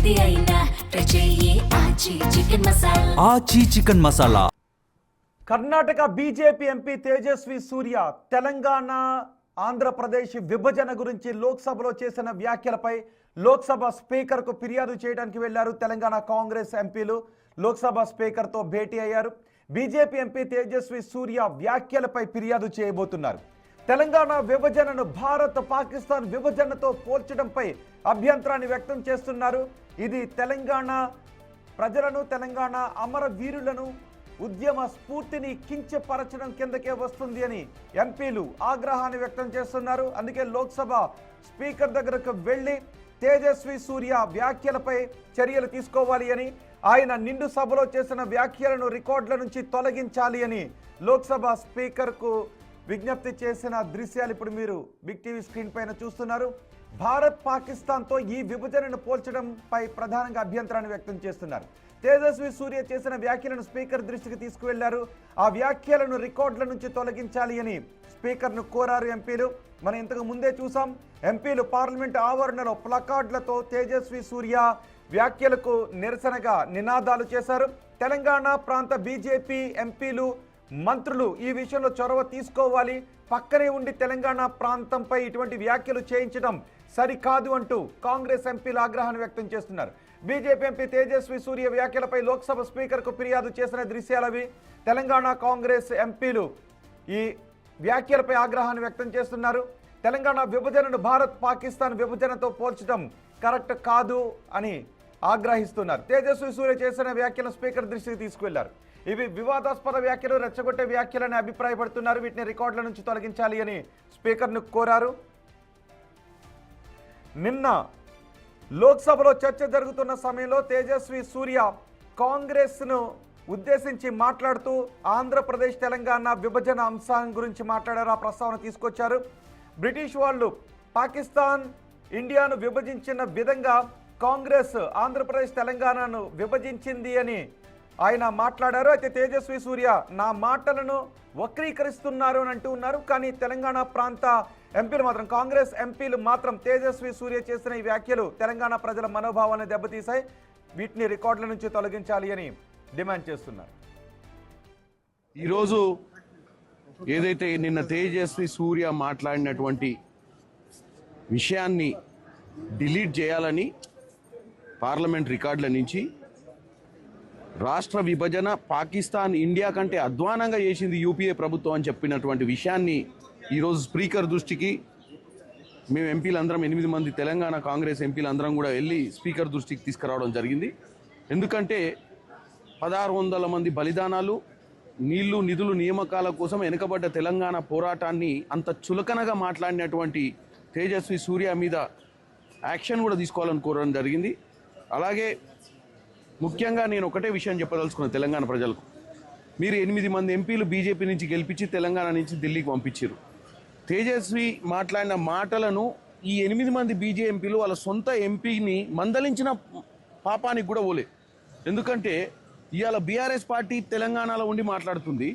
ఏది అయినా ట్రై చెయ్యి ఆచి chicken masala. Aachi chicken masala. Karnataka BJP MP Tejasvi Surya Telangana Andhra Pradesh విభజన గురించి లోక్సభలో చేసిన వ్యాఖ్యలపై లోక్సభ స్పీకర్కు ఫిర్యాదు చేయడానికి వెళ్లారు. తెలంగాణ కాంగ్రెస్ ఎంపీలు లోక్సభ స్పీకర్తో భేటీ అయ్యారు. బీజేపీ ఎంపీ తేజస్వి సూర్య వ్యాఖ్యలపై ఫిర్యాదు చేయబోతున్నారు. తెలంగాణ విభజనను భారత్ పాకిస్తాన్ విభజనతో పోల్చడంపై అభ్యంతరాన్ని వ్యక్తం చేస్తున్నారు. ఇది తెలంగాణ ప్రజలను, తెలంగాణ అమరవీరులను, ఉద్యమ స్ఫూర్తిని కించపరచడం కిందకే వస్తుంది అని ఎంపీలు ఆగ్రహాన్ని వ్యక్తం చేస్తున్నారు. అందుకే లోక్సభ స్పీకర్ దగ్గరకు వెళ్లి తేజస్వి సూర్య వ్యాఖ్యలపై చర్యలు తీసుకోవాలి అని, ఆయన నిండు సభలో చేసిన వ్యాఖ్యలను రికార్డుల నుంచి తొలగించాలి అని లోక్సభ స్పీకర్కు విజ్ఞప్తి చేసిన దృశ్యాలు ఇప్పుడు మీరు బిగ్ టీవీ స్క్రీన్ పైన చూస్తున్నారు. భారత్ పాకిస్తాన్తో ఈ విభజనను పోల్చడంపై ప్రధానంగా అభ్యంతరాన్ని వ్యక్తం చేస్తున్నారు. తేజస్వి సూర్య చేసిన వ్యాఖ్యలను స్పీకర్ దృష్టికి తీసుకువెళ్లారు. ఆ వ్యాఖ్యలను రికార్డుల నుంచి తొలగించాలి అని స్పీకర్ను కోరారు ఎంపీలు. మనం ఇంతకు ముందే చూసాం, ఎంపీలు పార్లమెంట్ ఆవరణలో ప్లకార్డులతో తేజస్వి సూర్య వ్యాఖ్యలకు నిరసనగా నినాదాలు చేశారు. తెలంగాణ ప్రాంత బీజేపీ ఎంపీలు, మంత్రులు ఈ విషయంలో చొరవ తీసుకోవాలి, పక్కనే ఉండి తెలంగాణ ప్రాంతంపై ఇటువంటి వ్యాఖ్యలు చేయించడం సరికాదు అంటూ కాంగ్రెస్ ఎంపీలు ఆగ్రహాన్ని వ్యక్తం చేస్తున్నారు. బీజేపీ ఎంపీ తేజస్వి సూర్య వ్యాఖ్యలపై లోక్సభ స్పీకర్కు ఫిర్యాదు చేసిన దృశ్యాలవి. తెలంగాణ కాంగ్రెస్ ఎంపీలు ఈ వ్యాఖ్యలపై ఆగ్రహాన్ని వ్యక్తం చేస్తున్నారు. తెలంగాణ విభజనను భారత్ పాకిస్తాన్ విభజనతో పోల్చడం కరెక్ట్ కాదు అని ఆగ్రహిస్తున్నారు. తేజస్వి సూర్య చేసిన వ్యాఖ్యలను స్పీకర్ దృష్టికి తీసుకువెళ్లారు. ఇవి వివాదాస్పద వ్యాఖ్యలు, రెచ్చగొట్టే వ్యాఖ్యలని అభిప్రాయపడుతున్నారు. వీటిని రికార్డుల నుంచి తొలగించాలి అని స్పీకర్ను కోరారు. నిన్న లోక్సభలో చర్చ జరుగుతున్న సమయంలో తేజస్వి సూర్య కాంగ్రెస్ను ఉద్దేశించి మాట్లాడుతూ ఆంధ్రప్రదేశ్ తెలంగాణ విభజన అంశం గురించి మాట్లాడారు. ఆ ప్రస్తావన తీసుకొచ్చారు. బ్రిటిష్ వాళ్ళు పాకిస్తాన్ ఇండియాను విభజించిన విధంగా కాంగ్రెస్ ఆంధ్రప్రదేశ్ తెలంగాణను విభజించింది అని ఆయన మాట్లాడారు. అయితే తేజస్వి సూర్య నా మాటలను వక్రీకరిస్తున్నారు అని అంటూ ఉన్నారు. కానీ తెలంగాణ ప్రాంత ఎంపీలు మాత్రం, కాంగ్రెస్ ఎంపీలు మాత్రం తేజస్వి సూర్య చేసిన ఈ వ్యాఖ్యలు తెలంగాణ ప్రజల మనోభావాన్ని దెబ్బతీశాయి, వీటిని రికార్డుల నుంచి తొలగించాలి అని డిమాండ్ చేస్తున్నారు. ఈరోజు ఏదైతే నిన్న తేజస్వి సూర్య మాట్లాడినటువంటి విషయాన్ని డిలీట్ చేయాలని పార్లమెంట్ రికార్డుల నుంచి, రాష్ట్ర విభజన పాకిస్తాన్ ఇండియా కంటే అధ్వానంగా చేసింది యూపీఏ ప్రభుత్వం అని చెప్పినటువంటి విషయాన్ని ఈరోజు స్పీకర్ దృష్టికి మేము ఎంపీలందరం 8 మంది తెలంగాణ కాంగ్రెస్ ఎంపీలందరం కూడా వెళ్ళి స్పీకర్ దృష్టికి తీసుకురావడం జరిగింది. ఎందుకంటే 1600 మంది బలిదానాలు, నీళ్లు నిధులు నియామకాల కోసం వెనుకబడ్డ తెలంగాణ పోరాటాన్ని అంత చులకనగా మాట్లాడినటువంటి తేజస్వి సూర్య మీద యాక్షన్ కూడా తీసుకోవాలని కోరడం జరిగింది. అలాగే ముఖ్యంగా నేను ఒకటే విషయం చెప్పదలుచుకున్నాను తెలంగాణ ప్రజలకు. మీరు 8 మంది ఎంపీలు బీజేపీ నుంచి గెలిపించి తెలంగాణ నుంచి ఢిల్లీకి పంపించారు. తేజస్వి మాట్లాడిన మాటలను ఈ 8 మంది బీజేపీ ఎంపీలు వాళ్ళ సొంత ఎంపీని మందలించిన పాపానికి కూడా పోలే. ఎందుకంటే ఇవాళ బీఆర్ఎస్ పార్టీ తెలంగాణలో ఉండి మాట్లాడుతుంది.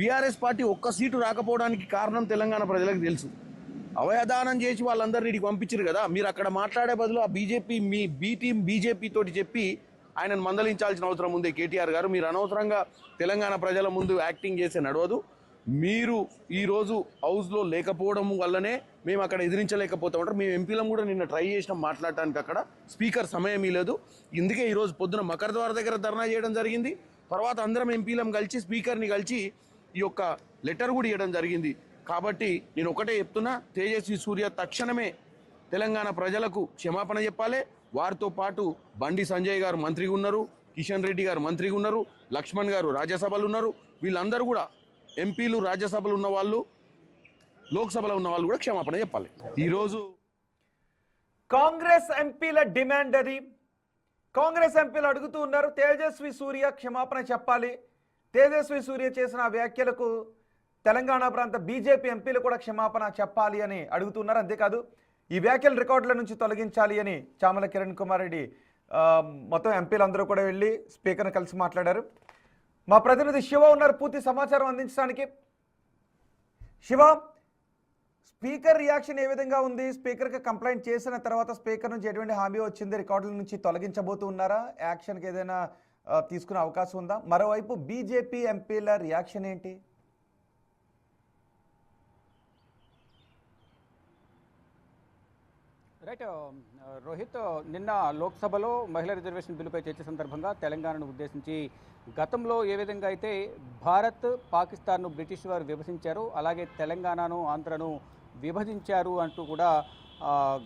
బీఆర్ఎస్ పార్టీ ఒక్క సీటు రాకపోవడానికి కారణం తెలంగాణ ప్రజలకు తెలుసు. అవయదానం చేసి వాళ్ళందరినీ ఇక్కడికి పంపించారు కదా. మీరు అక్కడ మాట్లాడే బదులు ఆ BJP me be team BJP తోటి చెప్పి ఆయనను మందలించాల్సిన అవసరం ఉంది. కేటీఆర్ గారు, మీరు అనవసరంగా తెలంగాణ ప్రజల ముందు యాక్టింగ్ చేసే నడవదు. మీరు ఈరోజు హౌస్లో లేకపోవడం వల్లనే మేము అక్కడ ఎదిరించలేకపోతామంటారు. మేము ఎంపీలం కూడా నిన్న ట్రై చేసినాం మాట్లాడటానికి, అక్కడ స్పీకర్ సమయం లేదు. ఇందుకే ఈరోజు పొద్దున మకరద్వార దగ్గర ధర్నా చేయడం జరిగింది. తర్వాత అందరం ఎంపీలం కలిసి స్పీకర్ని కలిసి ఈ యొక్క లెటర్ కూడా ఇవ్వడం జరిగింది. కాబట్టి నేను ఒకటే చెప్తున్నా, తేజస్వి సూర్య తక్షణమే తెలంగాణ ప్రజలకు క్షమాపణ చెప్పాలి. వారితో పాటు బండి సంజయ్ గారు మంత్రిగా ఉన్నారు, కిషన్ రెడ్డి గారు మంత్రిగా ఉన్నారు, లక్ష్మణ్ గారు రాజ్యసభలో ఉన్నారు. వీళ్ళందరూ కూడా ఎంపీలు, రాజ్యసభలో ఉన్న వాళ్ళు, లోక్సభలో ఉన్న వాళ్ళు కూడా క్షమాపణ చెప్పాలి. ఈరోజు కాంగ్రెస్ ఎంపీల డిమాండ్ అది. కాంగ్రెస్ ఎంపీలు అడుగుతూ ఉన్నారు, తేజస్వి సూర్య క్షమాపణ చెప్పాలి. తేజస్వి సూర్య చేసిన వ్యాఖ్యలకు తెలంగాణ ప్రాంత బీజేపీ ఎంపీలు కూడా క్షమాపణ చెప్పాలి అని అడుగుతున్నారు. అంతేకాదు ఈ వ్యాఖ్యలు రికార్డుల నుంచి తొలగించాలి అని చామల కిరణ్ కుమార్ రెడ్డి మొత్తం ఎంపీలందరూ కూడా వెళ్ళి స్పీకర్ని కలిసి మాట్లాడారు. మా ప్రతినిధి శివ ఉన్నారు పూర్తి సమాచారం అందించడానికి. శివ, స్పీకర్ రియాక్షన్ ఏ విధంగా ఉంది? స్పీకర్కి కంప్లైంట్ చేసిన తర్వాత స్పీకర్ నుంచి ఎటువంటి హామీ వచ్చింది? రికార్డుల నుంచి తొలగించబోతూ ఉన్నారా? యాక్షన్కి ఏదైనా తీసుకునే అవకాశం ఉందా? మరోవైపు బీజేపీ ఎంపీల రియాక్షన్ ఏంటి? రైట్ రోహిత్, నిన్న లోక్సభలో మహిళా రిజర్వేషన్ బిల్లుపై చర్చ సందర్భంగా తెలంగాణను ఉద్దేశించి గతంలో ఏ విధంగా అయితే భారత్ పాకిస్తాన్ను బ్రిటిష్ వారు విభజించారో అలాగే తెలంగాణను ఆంధ్రను విభజించారు అంటూ కూడా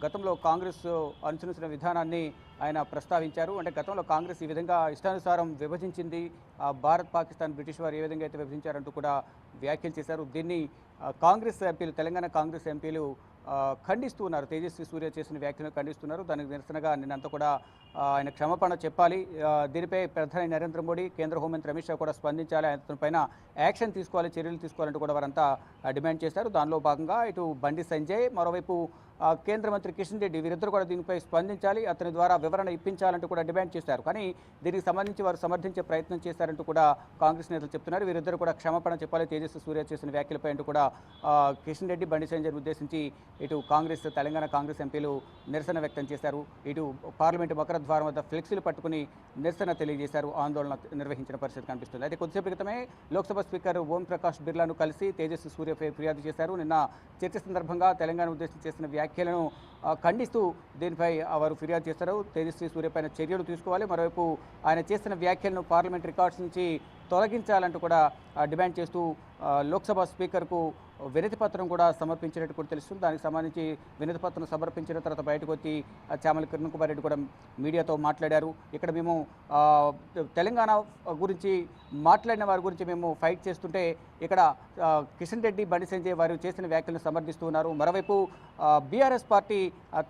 గతంలో కాంగ్రెస్ అనుసరించిన విధానాన్ని ఆయన ప్రస్తావించారు. అంటే గతంలో కాంగ్రెస్ ఈ విధంగా ఇష్టానుసారం విభజించింది, భారత్ పాకిస్తాన్ బ్రిటిష్ వారు ఏ విధంగా అయితే విభజించారంటూ కూడా వ్యాఖ్యలు చేశారు. దీన్ని కాంగ్రెస్ ఎంపీలు, తెలంగాణ కాంగ్రెస్ ఎంపీలు ఖండిస్తూ ఉన్నారు. తేజస్వి సూర్య చేసిన వ్యాఖ్యలను ఖండిస్తున్నారు. దానికి నిరసనగా నిన్నంతా కూడా ఆయన క్షమాపణ చెప్పాలి. దీనిపై ప్రధాని నరేంద్ర మోడీ, కేంద్ర హోంమంత్రి అమిత్ షా కూడా స్పందించాలి, అతనిపైన యాక్షన్ తీసుకోవాలి, చర్యలు తీసుకోవాలంటూ కూడా వారంతా డిమాండ్ చేశారు. దానిలో భాగంగా ఇటు బండి సంజయ్, మరోవైపు కేంద్ర మంత్రి కిషన్ రెడ్డి వీరిద్దరు కూడా దీనిపై స్పందించాలి, అతని ద్వారా వివరణ ఇప్పించాలంటూ కూడా డిమాండ్ చేశారు. కానీ దీనికి సంబంధించి వారు సమర్థించే ప్రయత్నం చేశారంటూ కూడా కాంగ్రెస్ నేతలు చెప్తున్నారు. వీరిద్దరు కూడా క్షమాపణ చెప్పాలి తేజస్వి సూర్య చేసిన వ్యాఖ్యలపై అంటూ కూడా కిషన్ రెడ్డి, బండి సంజయ్ ఉద్దేశించి ఇటు కాంగ్రెస్, తెలంగాణ కాంగ్రెస్ ఎంపీలు నిరసన వ్యక్తం చేశారు. ఇటు పార్లమెంటు మకర ద్వారం వద్ద ఫ్లెక్సీలు పట్టుకుని నిరసన తెలియజేశారు, ఆందోళన నిర్వహించిన పరిస్థితి కనిపిస్తుంది. అయితే కొద్దిసేపు క్రితమే లోక్సభ స్పీకర్ ఓం ప్రకాష్ బిర్లాను కలిసి తేజస్వి సూర్యపై ఫిర్యాదు చేశారు. నిన్న చర్చ సందర్భంగా తెలంగాణ ఉద్దేశించి చేసిన వ్యాఖ్యలను ఖండిస్తూ దీనిపై వారు ఫిర్యాదు చేశారు. తేజస్వి సూర్యపైన చర్యలు తీసుకోవాలి, మరోవైపు ఆయన చేసిన వ్యాఖ్యలను పార్లమెంట్ రికార్డ్స్ నుంచి తొలగించాలంటూ కూడా డిమాండ్ చేస్తూ లోక్సభ స్పీకర్కు వినతి పత్రం కూడా సమర్పించినట్టు కూడా తెలుస్తుంది. దానికి సంబంధించి వినతి పత్రం సమర్పించిన తర్వాత బయటకు వచ్చి చామల కిరణ్ కుమార్ రెడ్డి కూడా మీడియాతో మాట్లాడారు. ఇక్కడ మేము తెలంగాణ గురించి మాట్లాడిన వారి గురించి మేము ఫైట్ చేస్తుంటే ఇక్కడ కిషన్ రెడ్డి, బండి సంజయ్ వారు చేసిన వ్యాఖ్యలను సమర్థిస్తున్నారు. మరోవైపు బీఆర్ఎస్ పార్టీ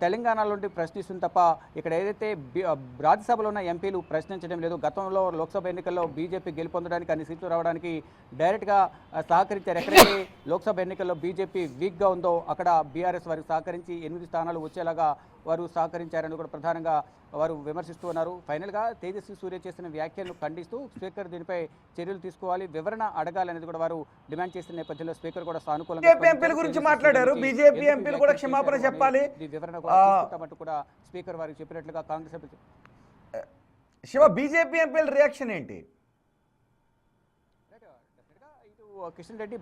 తెలంగాణలో నుండి ప్రశ్నిస్తుంది తప్ప ఇక్కడ ఏదైతే రాజ్యసభలో ఉన్న ఎంపీలు ప్రశ్నించడం లేదు. గతంలో లోక్సభ ఎన్నికల్లో బీజేపీ గెలుపొందడానికి, అన్ని సీట్లు రావడానికి డైరెక్ట్గా సహకరించారు. ఎక్కడైతే లోక్సభ ఎన్నికల్లో బీజేపీ వీక్గా ఉందో అక్కడ బీఆర్ఎస్ వారికి సహకరించి 8 స్థానాలు వచ్చేలాగా వారు సహకరించారని కూడా ప్రధానంగా వారు విమర్శిస్తూ ఉన్నారు. ఫైనల్గా తేజస్వి సూర్య చేసిన వ్యాఖ్యలను ఖండిస్తూ స్పీకర్ దీనిపై చర్యలు తీసుకోవాలి, వివరణ అడగాలనేది కూడా వారు డిమాండ్ చేసిన నేపథ్యంలో స్పీకర్ కూడా సానుకూలంగా గురించి మాట్లాడారు. బీజేపీ ఎంపీలు కూడా క్షమాపణ చెప్పాలి, వివరణ కూడా కూడా స్పీకర్ వారికి చెప్పినట్లుగా కాంగ్రెస్ శివ, బీజేపీ ఎంపీల రియాక్షన్ ఏంటి? కిషన్ రెడ్డి,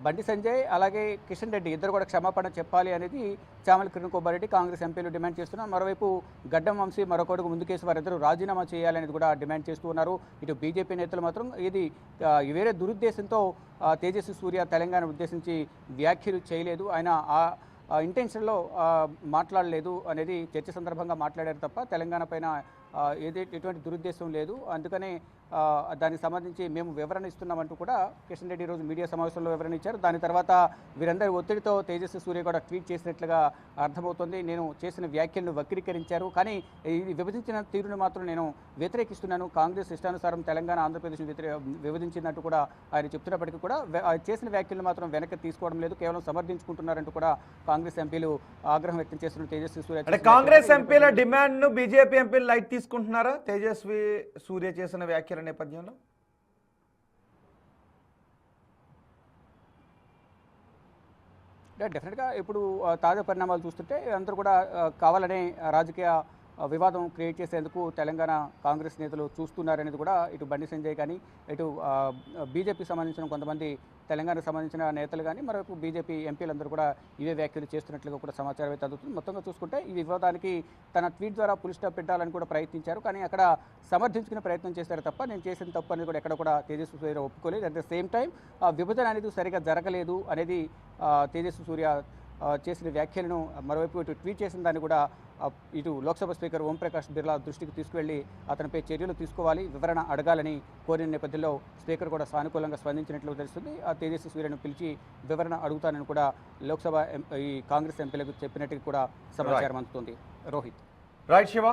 బండి సంజయ్ అలాగే కిషన్ రెడ్డి ఇద్దరు కూడా క్షమాపణ చెప్పాలి అనేది చామల కిరణ్ కుమార్ రెడ్డి, కాంగ్రెస్ ఎంపీలు డిమాండ్ చేస్తున్నారు. మరోవైపు గడ్డం వంశీ, మరొకడుగు ముందుకేసి వారిద్దరూ రాజీనామా చేయాలనేది కూడా డిమాండ్ చేస్తూ ఉన్నారు. ఇటు బీజేపీ నేతలు మాత్రం ఇది వేరే దురుద్దేశంతో తేజస్వి సూర్య తెలంగాణ ఉద్దేశించి వ్యాఖ్యలు చేయలేదు, ఆయన ఇంటెన్షన్లో మాట్లాడలేదు అనేది చర్చ సందర్భంగా మాట్లాడారు తప్ప తెలంగాణ పైన ఎటువంటి దురుద్దేశం లేదు. అందుకనే దానికి సంబంధించి మేము వివరణ ఇస్తున్నామంటూ కూడా కిషన్ రెడ్డి ఈరోజు మీడియా సమావేశంలో వివరణ ఇచ్చారు. దాని తర్వాత వీరందరి ఒత్తిడితో తేజస్వి సూర్య కూడా ట్వీట్ చేసినట్లుగా అర్థమవుతుంది. నేను చేసిన వ్యాఖ్యలను వక్రీకరించారు, కానీ ఇది విభజించిన తీరును మాత్రం నేను వ్యతిరేకిస్తున్నాను. కాంగ్రెస్ ఇష్టానుసారం తెలంగాణ, ఆంధ్రప్రదేశ్ విభజించినట్టు కూడా ఆయన చెప్తున్నప్పటికీ కూడా చేసిన వ్యాఖ్యలను మాత్రం వెనక్కి తీసుకోవడం లేదు, కేవలం సమర్థించుకుంటున్నారంటూ కూడా కాంగ్రెస్ ఎంపీలు ఆగ్రహం వ్యక్తం చేస్తున్న తేజస్వి సూర్య. కాంగ్రెస్ ఎంపీల డిమాండ్ ను బీజేపీ ఎంపీలు లైట్ తీసుకుంటున్నారా తేజస్వి సూర్య చేసిన వ్యాఖ్యల నేపథ్యంలో? డెఫినెట్గా ఇప్పుడు తాజా పరిణామాలు చూస్తుంటే అందరూ కూడా కావాలనే రాజకీయ వివాదం క్రియేట్ చేసేందుకు తెలంగాణ కాంగ్రెస్ నేతలు చూస్తున్నారనేది కూడా ఇటు బండి సంజయ్ కానీ, ఇటు బీజేపీకి సంబంధించిన కొంతమంది తెలంగాణకు సంబంధించిన నేతలు కానీ, మరోవైపు బీజేపీ ఎంపీలందరూ కూడా ఇవే వ్యాఖ్యలు చేస్తున్నట్లుగా కూడా సమాచారం అయితే అందుతుంది. మొత్తంగా చూసుకుంటే ఈ వివాదానికి తన ట్వీట్ ద్వారా పులి స్టాప్ పెట్టాలని కూడా ప్రయత్నించారు, కానీ అక్కడ సమర్థించుకునే ప్రయత్నం చేశారు తప్ప నేను చేసిన తప్పు అనేది కూడా ఎక్కడ కూడా తేజస్వి సూర్య ఒప్పుకోలేదు. అట్ ద సేమ్ టైం విభజన అనేది సరిగా జరగలేదు అనేది తేజస్వి సూర్య చేసిన వ్యాఖ్యలను మరోవైపు ఇటు ట్వీట్ చేసిన దాన్ని కూడా ఇటు లోక్సభ స్పీకర్ ఓం ప్రకాష్ బిర్లా దృష్టికి తీసుకువెళ్లి అతనిపై చర్యలు తీసుకోవాలి, వివరణ అడగాలని కోరిన నేపథ్యంలో స్పీకర్ కూడా సానుకూలంగా స్పందించినట్లు తెలుస్తుంది. ఆ తేజస్వి సూర్యను పిలిచి వివరణ అడుగుతానని కూడా లోక్సభ ఈ కాంగ్రెస్ ఎంపీలకు చెప్పినట్టు కూడా సమాచారం అందుతుంది. రోహిత్. రైట్ శివ.